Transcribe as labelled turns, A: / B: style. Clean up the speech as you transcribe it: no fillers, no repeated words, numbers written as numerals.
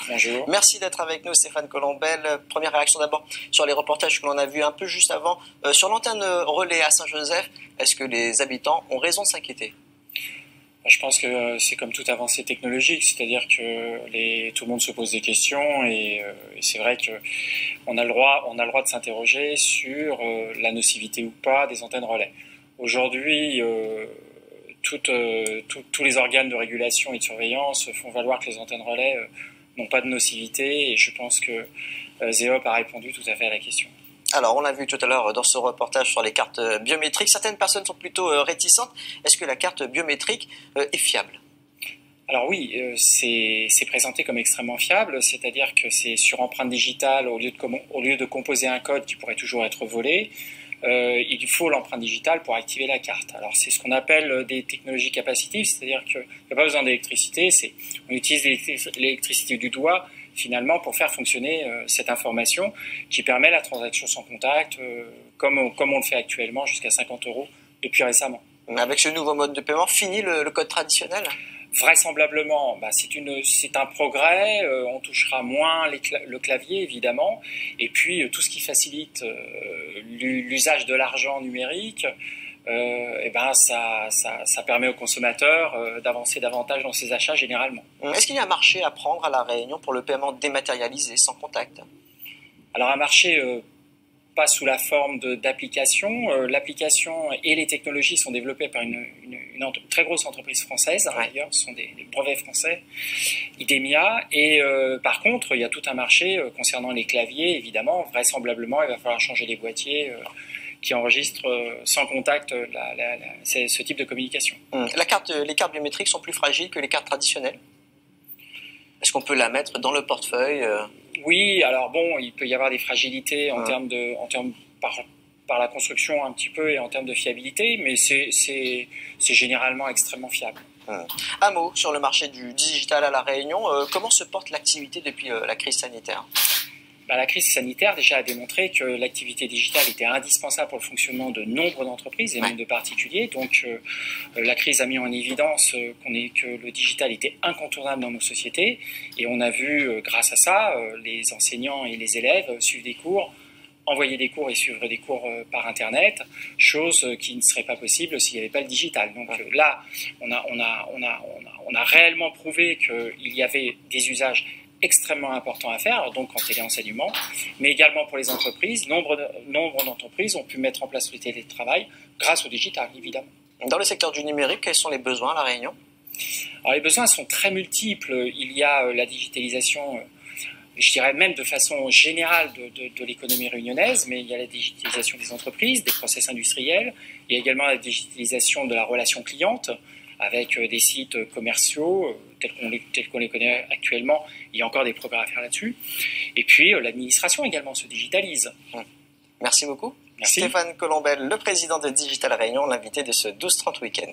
A: Bonjour.
B: Merci d'être avec nous, Stéphane Colombel. Première réaction d'abord sur les reportages que l'on a vus un peu juste avant sur l'antenne relais à Saint-Joseph. Est-ce que les habitants ont raison de s'inquiéter?
A: Je pense que c'est comme toute avancée technologique, c'est-à-dire que tout le monde se pose des questions et c'est vrai qu'on a le droit de s'interroger sur la nocivité ou pas des antennes relais. Aujourd'hui, tous les organes de régulation et de surveillance font valoir que les antennes relais n'ont pas de nocivité et je pense que ZEOP a répondu tout à fait à la question.
B: Alors, on l'a vu tout à l'heure dans ce reportage sur les cartes biométriques. Certaines personnes sont plutôt réticentes. Est-ce que la carte biométrique est fiable?
A: Alors oui, c'est présenté comme extrêmement fiable, c'est-à-dire que c'est sur empreinte digitale, au lieu de composer un code qui pourrait toujours être volé, il faut l'empreinte digitale pour activer la carte. Alors c'est ce qu'on appelle des technologies capacitives, c'est-à-dire qu'il n'y a pas besoin d'électricité, on utilise l'électricité du doigt finalement pour faire fonctionner cette information qui permet la transaction sans contact, comme on le fait actuellement jusqu'à 50 € depuis récemment.
B: Avec ce nouveau mode de paiement, fini le code traditionnel?
A: Vraisemblablement, c'est un progrès, on touchera moins le clavier évidemment, et puis tout ce qui facilite l'usage de l'argent numérique, ça permet aux consommateurs d'avancer davantage dans ses achats généralement.
B: Est-ce qu'il y a un marché à prendre à La Réunion pour le paiement dématérialisé, sans contact?
A: Alors un marché pas sous la forme d'application. L'application et les technologies sont développées par une très grosse entreprise française, d'ailleurs, ce sont des brevets français, IDEMIA, et par contre, il y a tout un marché concernant les claviers, évidemment, vraisemblablement, il va falloir changer les boîtiers qui enregistrent sans contact ce type de communication.
B: Les cartes biométriques sont plus fragiles que les cartes traditionnelles? Est-ce qu'on peut la mettre dans le portefeuille?
A: Oui, alors bon, il peut y avoir des fragilités par la construction un petit peu et en termes de fiabilité, mais c'est généralement extrêmement fiable.
B: Un mot sur le marché du digital à La Réunion. Comment se porte l'activité depuis la crise sanitaire?
A: La crise sanitaire déjà a démontré que l'activité digitale était indispensable pour le fonctionnement de nombre d'entreprises et même de particuliers. Donc la crise a mis en évidence que le digital était incontournable dans nos sociétés. Et on a vu, grâce à ça, les enseignants et les élèves suivre des cours, envoyer des cours et suivre des cours par Internet, chose qui ne serait pas possible s'il n'y avait pas le digital. Donc là, on a réellement prouvé qu'il y avait des usages extrêmement important à faire, donc en téléenseignement, mais également pour les entreprises. Nombre d'entreprises ont pu mettre en place le télétravail grâce au digital, évidemment.
B: Dans le secteur du numérique, quels sont les besoins à La Réunion?
A: Alors les besoins sont très multiples. Il y a la digitalisation, je dirais même de façon générale de l'économie réunionnaise, mais il y a la digitalisation des entreprises, des process industriels, il y a également la digitalisation de la relation cliente, avec des sites commerciaux tels qu'on les connaît actuellement. Il y a encore des progrès à faire là-dessus. Et puis, l'administration également se digitalise.
B: Merci beaucoup.
A: Merci.
B: Stéphane Colombel, le président de Digital Réunion, l'invité de ce 12-30 week-end.